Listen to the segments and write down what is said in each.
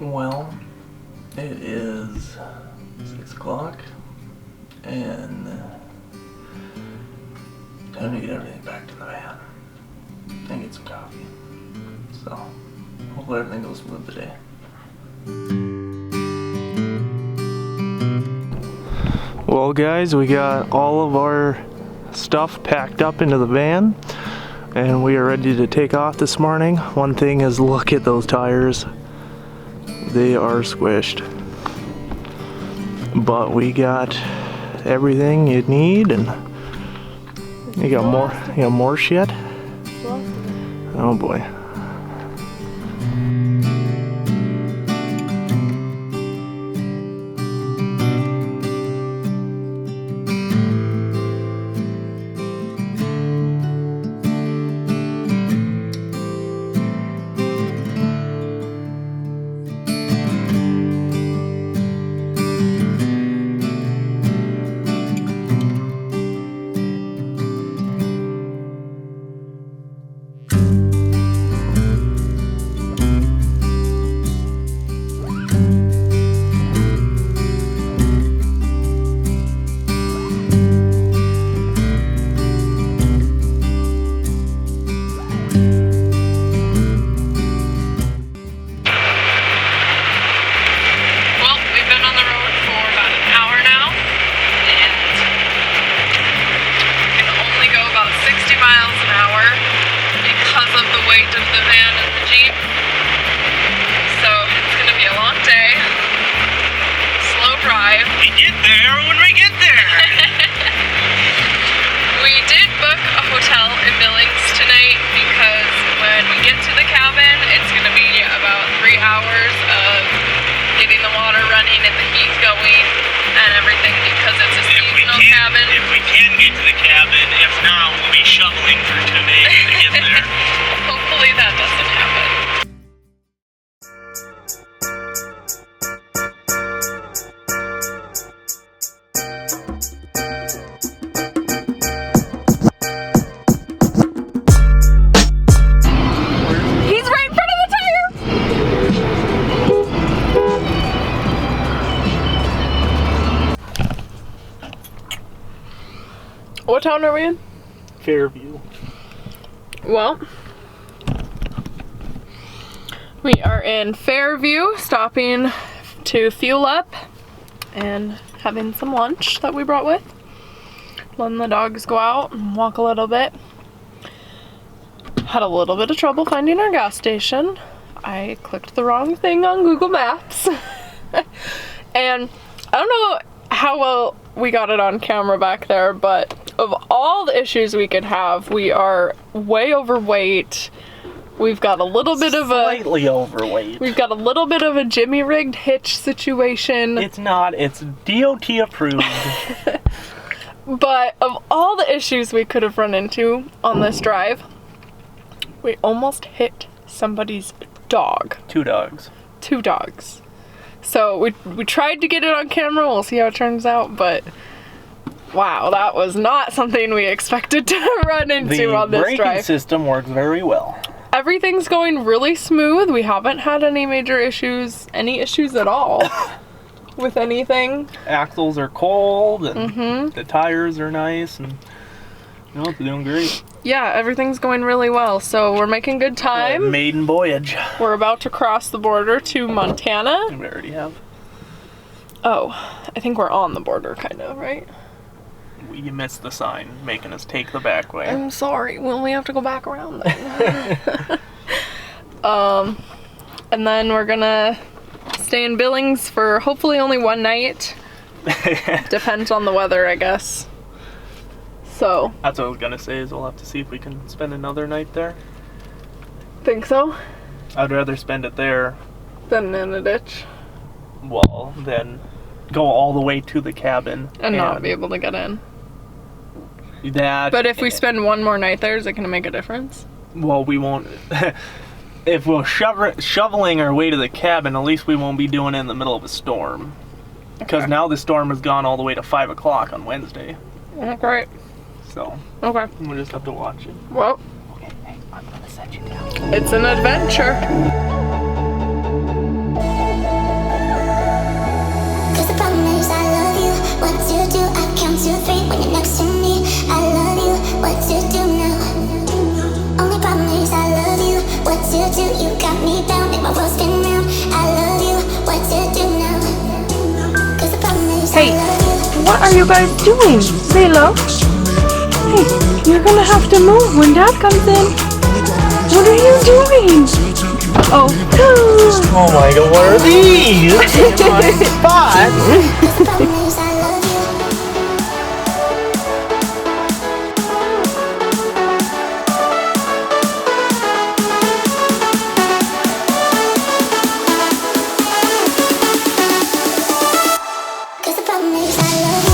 Well, it is 6 o'clock and time to get everything back to the van and get some coffee. So, hopefully everything goes smooth today. Well guys, we got all of our stuff packed up into the van and we are ready to take off this morning. One thing is, look at those tires. They are squished. But we got everything you need, and you got more shit? Oh boy. Hotel in Billings tonight because when we get to the cabin, it's going to be about 3 hours of getting the water running and the heat going and everything because it's a seasonal cabin. If we can get to the cabin, if not, we'll be shoveling for 2 days to get there. Hopefully that doesn't happen. What town are we in? Fairview. Well, we are in Fairview, stopping to fuel up and having some lunch that we brought with. Letting the dogs go out and walk a little bit. Had a little bit of trouble finding our gas station. I clicked the wrong thing on Google Maps. And I don't know how well we got it on camera back there, but of all the issues we could have, we are way overweight. We've got a little bit of a... Slightly overweight. We've got a little bit of a Jimmy rigged hitch situation. It's not, it's DOT approved. But of all the issues we could have run into on this drive, we almost hit somebody's dog. 2 dogs. 2 dogs. So we tried to get it on camera, we'll see how it turns out, but wow, that was not something we expected to run into on this drive. The braking system works very well. Everything's going really smooth. We haven't had any major issues, any issues at all with anything. Axles are cold and the tires are nice and you know, it's doing great. Yeah, everything's going really well. So we're making good time. Maiden voyage. We're about to cross the border to Montana. We already have. Oh, I think we're on the border kind of, right? You missed the sign making us take the back way. I'm sorry. Well, we have to go back around then. And then we're gonna stay in Billings for hopefully only 1 night. Depends on the weather, I guess. So. That's what I was gonna say, is we'll have to see if we can spend another night there. Think so? I'd rather spend it there than in a ditch. Well, then go all the way to the cabin. And not be able to get in. That. But if we spend 1 more night there, is it gonna make a difference? Well, we won't. If we're shoveling our way to the cabin, at least we won't be doing it in the middle of a storm. Because now the storm has gone all the way to 5 o'clock on Wednesday. Okay. So. Okay. We'll just have to watch it. Well. Okay, hey, I'm gonna set you down. It's an adventure. what to do. I count to 3 when you're next to me. I love you, what to do now? Only problem is I love you, what to do. You got me bound, make my world spin round. I love you, what to do now? Cause the problem is Hey, I love you. what are you guys doing? Lilo? Hey, you're gonna have to move when Dad comes in. What are you doing? Oh, Oh my god, what are these? In my spot. The problem is I love you. Cause the problem is I love you.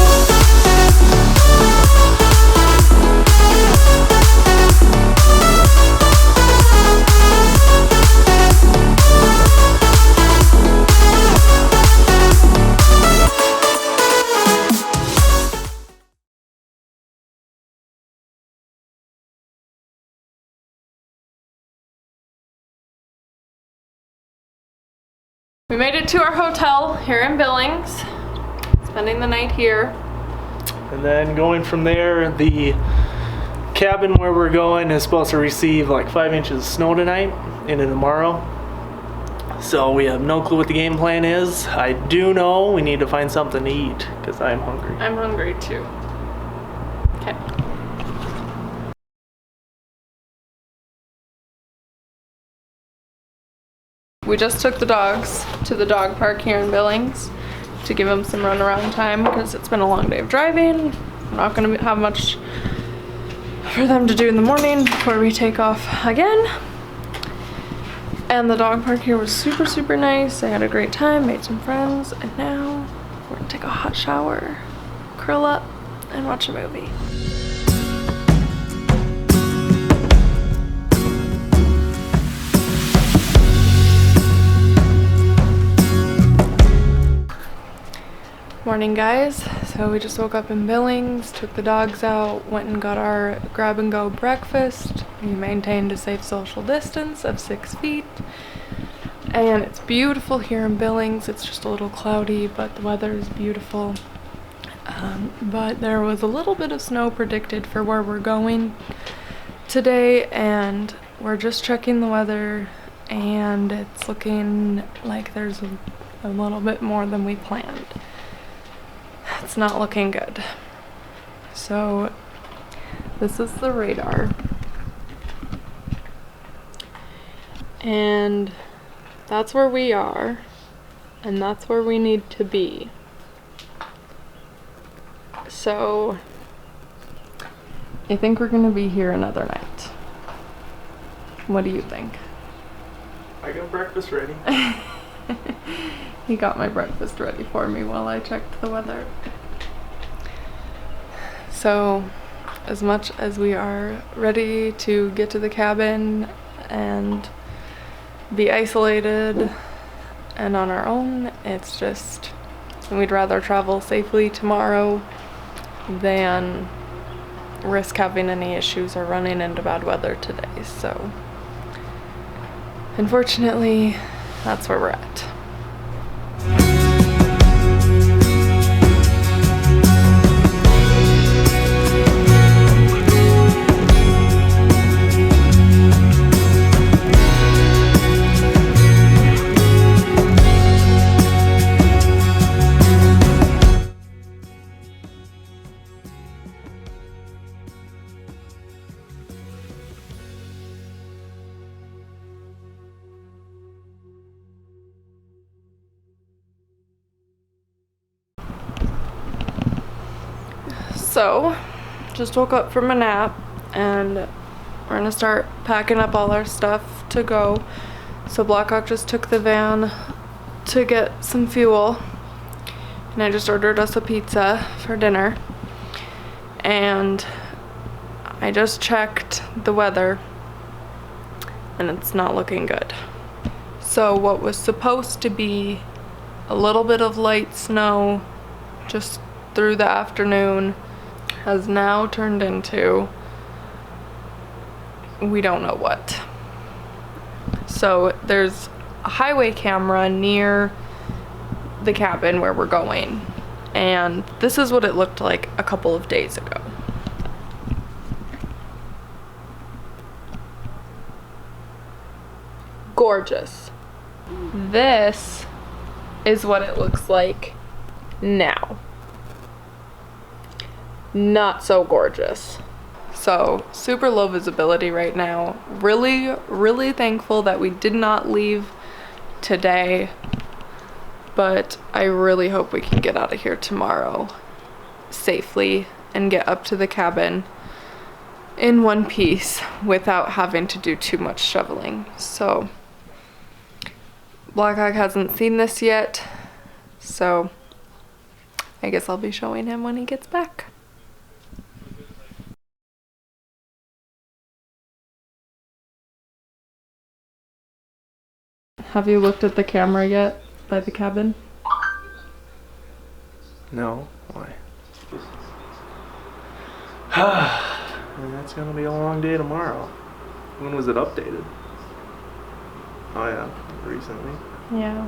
we made it to our hotel here in Billings. Spending the night here. And then going from there, the cabin where we're going is supposed to receive like 5 inches of snow tonight into tomorrow. So we have no clue what the game plan is. I do know we need to find something to eat because I'm hungry. I'm hungry too. Okay. We just took the dogs to the dog park here in Billings to give them some runaround time because it's been a long day of driving. We're not going to have much for them to do in the morning before we take off again. And the dog park here was super, super nice. I had a great time, made some friends, and now we're gonna take a hot shower, curl up, and watch a movie. Morning, guys. So we just woke up in Billings, took the dogs out, went and got our grab and go breakfast. We maintained a safe social distance of 6 feet. And it's beautiful here in Billings. It's just a little cloudy, but the weather is beautiful. But there was a little bit of snow predicted for where we're going today, and we're just checking the weather, and it's looking like there's a little bit more than we planned. It's not looking good. So this is the radar, and that's where we are, and that's where we need to be. So I think we're gonna be here another night. What do you think? I got breakfast ready. He got my breakfast ready for me while I checked the weather. So, as much as we are ready to get to the cabin and be isolated and on our own, it's just, we'd rather travel safely tomorrow than risk having any issues or running into bad weather today. So, unfortunately, that's where we're at. So, just woke up from a nap, and we're gonna start packing up all our stuff to go. So Blackhawk just took the van to get some fuel, and I just ordered us a pizza for dinner. And I just checked the weather, and it's not looking good. So what was supposed to be a little bit of light snow just through the afternoon has now turned into we don't know what. So there's a highway camera near the cabin where we're going, and this is what it looked like a couple of days ago. Gorgeous. This is what it looks like now. Not so gorgeous. So super low visibility right now. Really thankful that we did not leave today, but I really hope we can get out of here tomorrow safely and get up to the cabin in one piece without having to do too much shoveling. So Blackhawk hasn't seen this yet, so I guess I'll be showing him when he gets back. Have you looked at the camera yet by the cabin? No, why? I mean, that's gonna be a long day tomorrow. When was it updated? Oh yeah, recently. Yeah.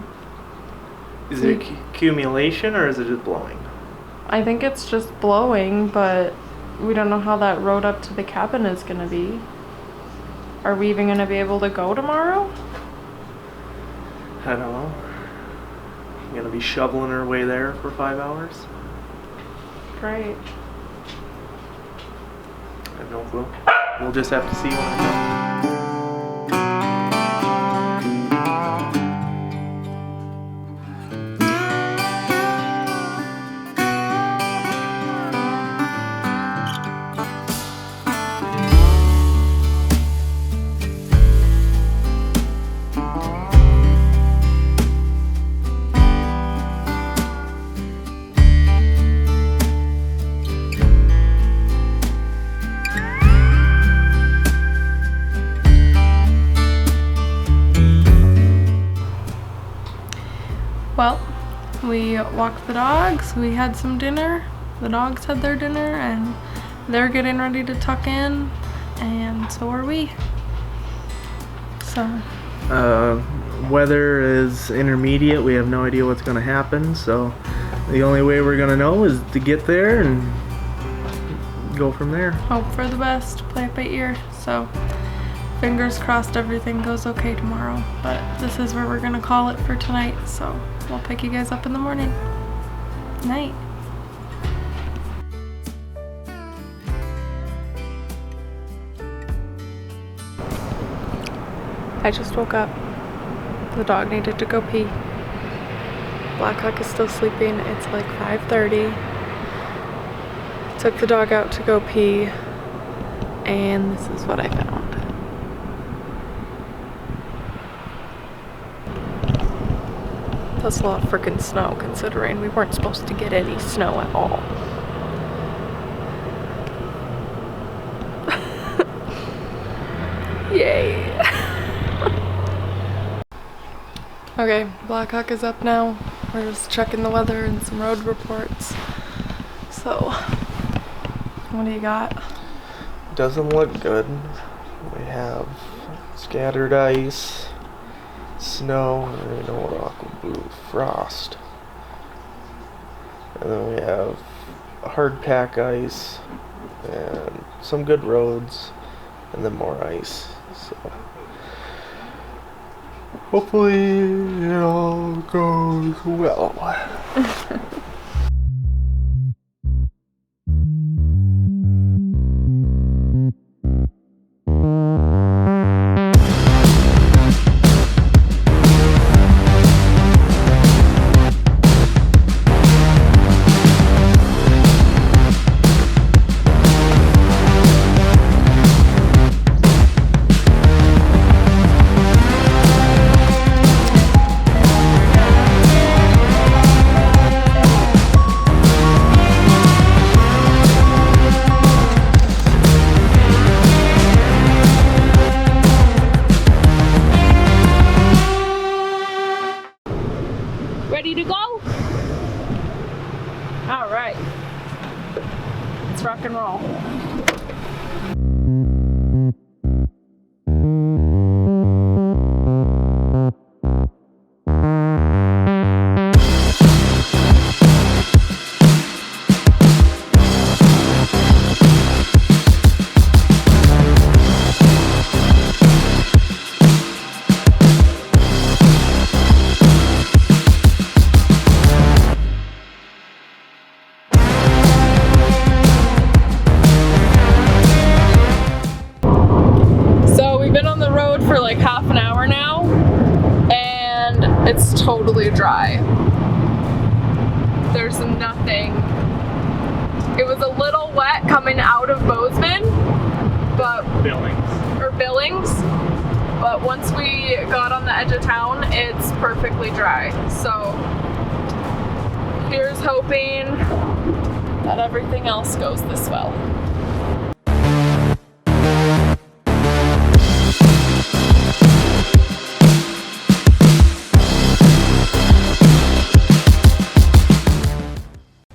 Is it accumulation or is it just blowing? I think it's just blowing, but we don't know how that road up to the cabin is gonna be. Are we even gonna be able to go tomorrow? I don't know. Gonna be shoveling our way there for 5 hours? Great. I have no clue. We'll just have to see when I know. Well, we walked the dogs, we had some dinner, the dogs had their dinner, and they're getting ready to tuck in, and so are we. So weather is intermediate. We have no idea what's going to happen, so the only way we're going to know is to get there and go from there. Hope for the best, play it by ear. So fingers crossed everything goes okay tomorrow, but this is where we're going to call it for tonight, so we'll pick you guys up in the morning. Night. I just woke up. The dog needed to go pee. Blackhawk is still sleeping. It's like 5:30. Took the dog out to go pee, and this is what I found. That's a lot of freaking snow, considering we weren't supposed to get any snow at all. Yay. Okay, Blackhawk is up now. We're just checking the weather and some road reports. So, what do you got? Doesn't look good. We have scattered ice, snow, and aqua blue frost. And then we have hard pack ice and some good roads, and then more ice. So hopefully it all goes well. Ready to go? All right. Let's rock and roll. little wet coming out of Bozeman, but Billings. But once we got on the edge of town, it's perfectly dry. So here's hoping that everything else goes this well.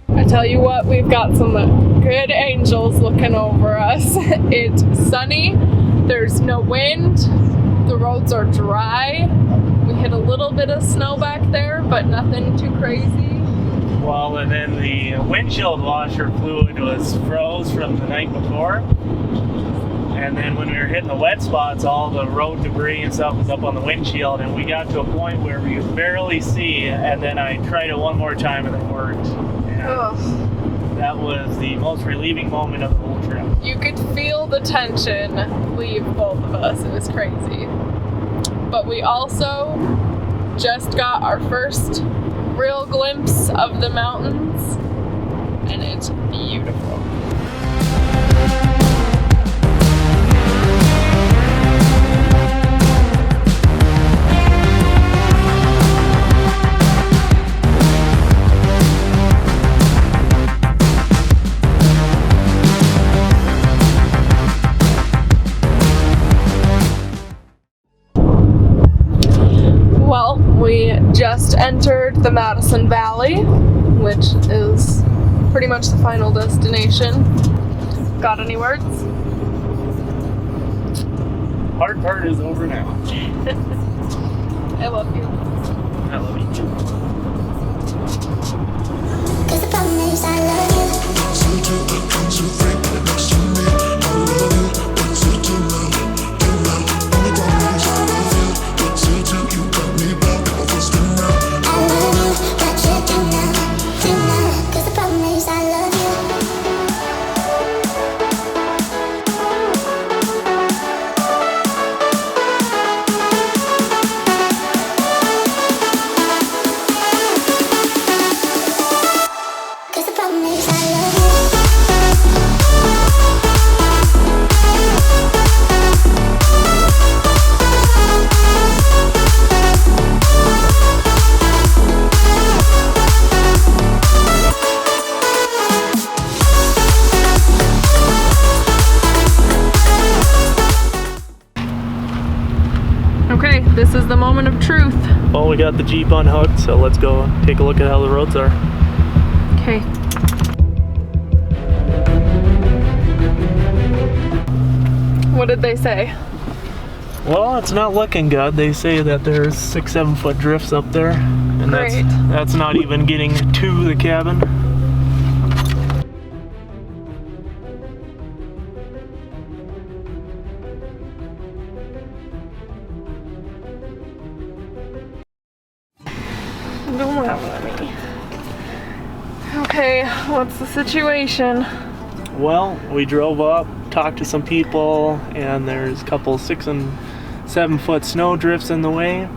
I tell you what, we've got some good angels looking over us. It's sunny, there's no wind, the roads are dry. We hit a little bit of snow back there, but nothing too crazy. Well, and then the windshield washer fluid was froze from the night before. And then when we were hitting the wet spots, all the road debris and stuff was up on the windshield, and we got to a point where we could barely see, and then I tried it one more time and it worked. And that was the most relieving moment of the whole trip. You could feel the tension leave both of us. It was crazy. But we also just got our first real glimpse of the mountains, and it's beautiful. Well, we just entered the Madison Valley, which is pretty much the final destination. Got any words? Hard part is over now. I love you. I love you too. 'Cause the problem is I love you. Okay, this is the moment of truth. Well, we got the Jeep unhooked, so let's go take a look at how the roads are. Okay. What did they say? Well, it's not looking good. They say that there's 6-7 foot drifts up there, and Great. that's not even getting to the cabin. Don't laugh at me. Okay, what's the situation? Well, we drove up, talked to some people, and there's a couple 6 and 7 foot snow drifts in the way.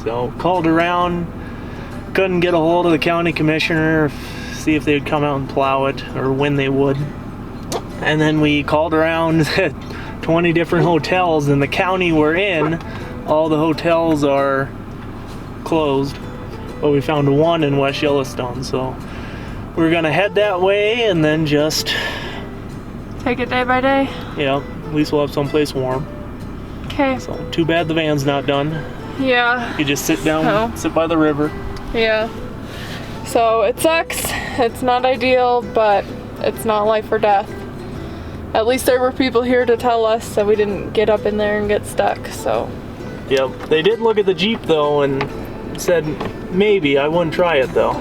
So called around, couldn't get a hold of the county commissioner, see if they'd come out and plow it or when they would. And then we called around 20 different hotels in the county we're in. All the hotels are closed, but we found one in West Yellowstone, so we're gonna head that way and then just Take it day by day? yeah, at least we'll have someplace warm. Okay. So too bad the van's not done. Yeah. You just sit down, Oh. sit by the river. Yeah. So it sucks. It's not ideal, but it's not life or death. At least there were people here to tell us so we didn't get up in there and get stuck, so. Yep, they did look at the Jeep though and said maybe. I wouldn't try it though.